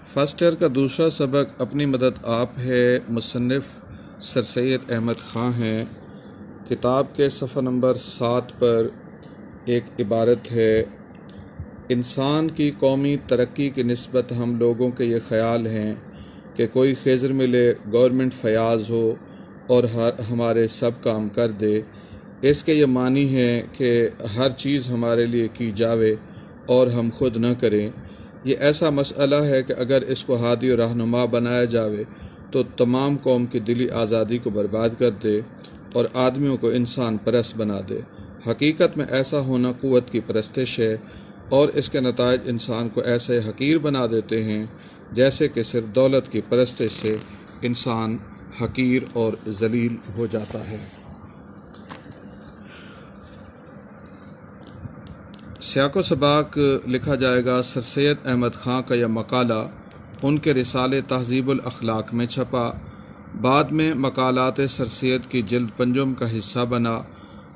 First year کا دوسرا سبق اپنی مدد آپ ہے، مصنف سر سید احمد خان ہیں۔ کتاب کے صفحہ نمبر 7 پر ایک عبارت ہے: انسان کی قومی ترقی کی نسبت ہم لوگوں کے یہ خیال ہیں کہ کوئی خضر ملے، گورنمنٹ فیاض ہو اور ہمارے سب کام کر دے۔ اس کے یہ معنی ہے کہ ہر چیز ہمارے لیے کی جاوے اور ہم خود نہ کریں۔ یہ ایسا مسئلہ ہے کہ اگر اس کو ہادی و رہنما بنایا جاوے تو تمام قوم کی دلی آزادی کو برباد کر دے اور آدمیوں کو انسان پرست بنا دے۔ حقیقت میں ایسا ہونا قوت کی پرستش ہے اور اس کے نتائج انسان کو ایسے حقیر بنا دیتے ہیں جیسے کہ صرف دولت کی پرستش سے انسان حقیر اور ذلیل ہو جاتا ہے۔ سیاق و سباق لکھا جائے گا۔ سر سید احمد خان کا یہ مقالہ ان کے رسالے تہذیب الاخلاق میں چھپا، بعد میں مقالات سر سید کی جلد 5 کا حصہ بنا۔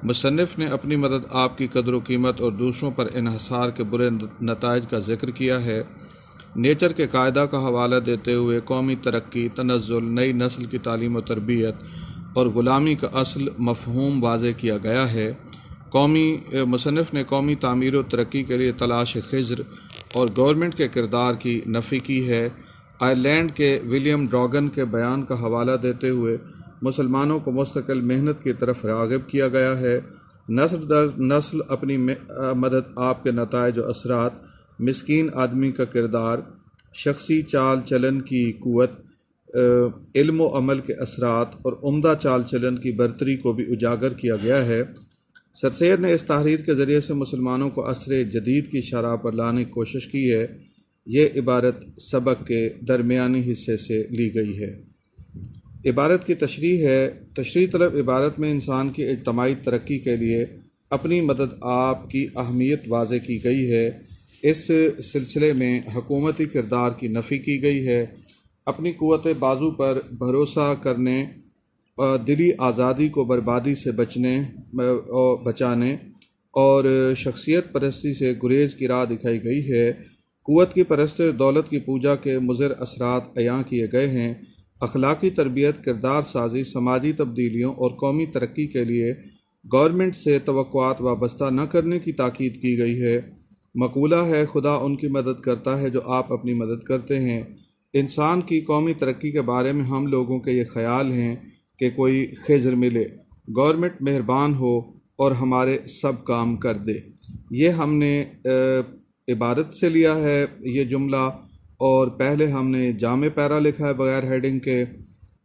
مصنف نے اپنی مدد آپ کی قدر و قیمت اور دوسروں پر انحصار کے برے نتائج کا ذکر کیا ہے۔ نیچر کے قاعدہ کا حوالہ دیتے ہوئے قومی ترقی، تنزل، نئی نسل کی تعلیم و تربیت اور غلامی کا اصل مفہوم واضح کیا گیا ہے۔ مصنف نے قومی تعمیر و ترقی کے لیے تلاش خضر اور گورنمنٹ کے کردار کی نفی کی ہے۔ آئرلینڈ کے ولیم ڈراگن کے بیان کا حوالہ دیتے ہوئے مسلمانوں کو مستقل محنت کی طرف راغب کیا گیا ہے۔ نسل در نسل اپنی مدد آپ کے نتائج و اثرات، مسکین آدمی کا کردار، شخصی چال چلن کی قوت، علم و عمل کے اثرات اور عمدہ چال چلن کی برتری کو بھی اجاگر کیا گیا ہے۔ سر سید نے اس تحریر کے ذریعے سے مسلمانوں کو عصر جدید کی شرح پر لانے کی کوشش کی ہے۔ یہ عبارت سبق کے درمیانی حصے سے لی گئی ہے۔ عبارت کی تشریح ہے۔ تشریح طلب عبارت میں انسان کی اجتماعی ترقی کے لیے اپنی مدد آپ کی اہمیت واضح کی گئی ہے۔ اس سلسلے میں حکومتی کردار کی نفی کی گئی ہے۔ اپنی قوت بازو پر بھروسہ کرنے، دلی آزادی کو بربادی سے بچانے اور شخصیت پرستی سے گریز کی راہ دکھائی گئی ہے۔ قوت کی پرستی اور دولت کی پوجا کے مضر اثرات عیاں کیے گئے ہیں۔ اخلاقی تربیت، کردار سازی، سماجی تبدیلیوں اور قومی ترقی کے لیے گورنمنٹ سے توقعات وابستہ نہ کرنے کی تاکید کی گئی ہے۔ مقولہ ہے: خدا ان کی مدد کرتا ہے جو آپ اپنی مدد کرتے ہیں۔ انسان کی قومی ترقی کے بارے میں ہم لوگوں کے یہ خیال ہیں کہ کوئی خضر ملے، گورنمنٹ مہربان ہو اور ہمارے سب کام کر دے۔ یہ ہم نے عبارت سے لیا ہے یہ جملہ، اور پہلے ہم نے جامع پیرا لکھا ہے بغیر ہیڈنگ کے۔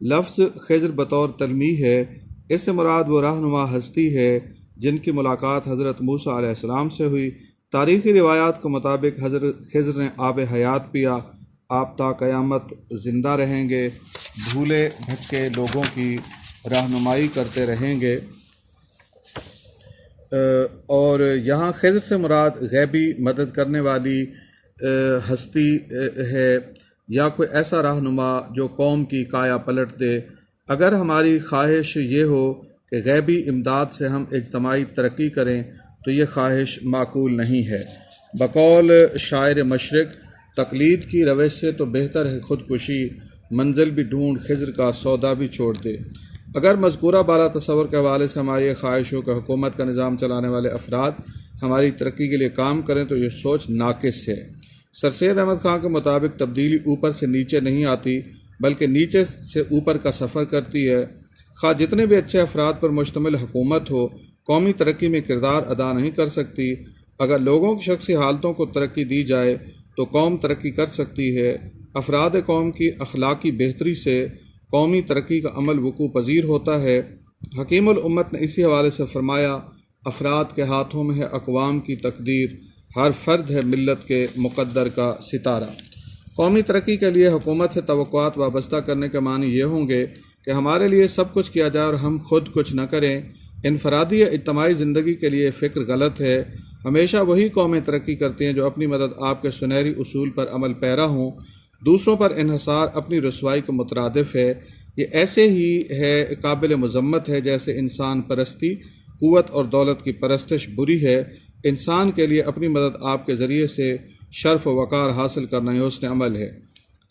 لفظ خضر بطور تلمیح ہے۔ اس سے مراد وہ رہنما ہستی ہے جن کی ملاقات حضرت موسیٰ علیہ السلام سے ہوئی۔ تاریخی روایات کے مطابق حضرت خضر نے آب حیات پیا۔ آپ تا قیامت زندہ رہیں گے، بھولے بھٹکے لوگوں کی رہنمائی کرتے رہیں گے۔ اور یہاں خضر سے مراد غیبی مدد کرنے والی ہستی ہے یا کوئی ایسا رہنما جو قوم کی کایا پلٹ دے۔ اگر ہماری خواہش یہ ہو کہ غیبی امداد سے ہم اجتماعی ترقی کریں تو یہ خواہش معقول نہیں ہے۔ بقول شاعر مشرق، تقلید کی روش سے تو بہتر ہے خودکشی، منزل بھی ڈھونڈ خضر کا سودا بھی چھوڑ دے۔ اگر مذکورہ بالا تصور کے حوالے سے ہماری خواہش ہو کہ حکومت کا نظام چلانے والے افراد ہماری ترقی کے لیے کام کریں تو یہ سوچ ناقص ہے۔ سر سید احمد خان کے مطابق تبدیلی اوپر سے نیچے نہیں آتی بلکہ نیچے سے اوپر کا سفر کرتی ہے۔ خواہ جتنے بھی اچھے افراد پر مشتمل حکومت ہو، قومی ترقی میں کردار ادا نہیں کر سکتی۔ اگر لوگوں کی شخصی حالتوں کو ترقی دی جائے تو قوم ترقی کر سکتی ہے۔ افراد قوم کی اخلاقی بہتری سے قومی ترقی کا عمل وقوع پذیر ہوتا ہے۔ حکیم الامت نے اسی حوالے سے فرمایا: افراد کے ہاتھوں میں ہے اقوام کی تقدیر، ہر فرد ہے ملت کے مقدر کا ستارہ۔ قومی ترقی کے لیے حکومت سے توقعات وابستہ کرنے کے معنی یہ ہوں گے کہ ہمارے لیے سب کچھ کیا جائے اور ہم خود کچھ نہ کریں۔ انفرادی یا اجتماعی زندگی کے لیے فکر غلط ہے۔ ہمیشہ وہی قومیں ترقی کرتی ہیں جو اپنی مدد آپ کے سنہری اصول پر عمل پیرا ہوں۔ دوسروں پر انحصار اپنی رسوائی کو مترادف ہے۔ یہ ایسے ہی ہے قابل مذمت ہے جیسے انسان پرستی، قوت اور دولت کی پرستش بری ہے۔ انسان کے لیے اپنی مدد آپ کے ذریعے سے شرف و وقار حاصل کرنا یہ حسن عمل ہے۔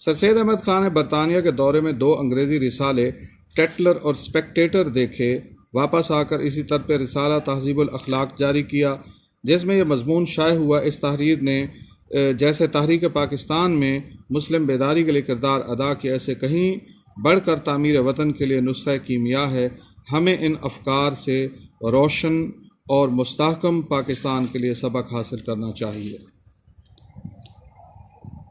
سر سید احمد خان نے برطانیہ کے دورے میں 2 انگریزی رسالے ٹیٹلر اور اسپیکٹیٹر دیکھے، واپس آ کر اسی طرح پہ رسالہ تہذیب الاخلاق جاری کیا، جس میں یہ مضمون شائع ہوا: اس تحریر نے جیسے تحریک پاکستان میں مسلم بیداری کے لیے کردار ادا کیا، ایسے کہیں بڑھ کر تعمیر وطن کے لیے نسخہ کیمیا ہے۔ ہمیں ان افکار سے روشن اور مستحکم پاکستان کے لیے سبق حاصل کرنا چاہیے۔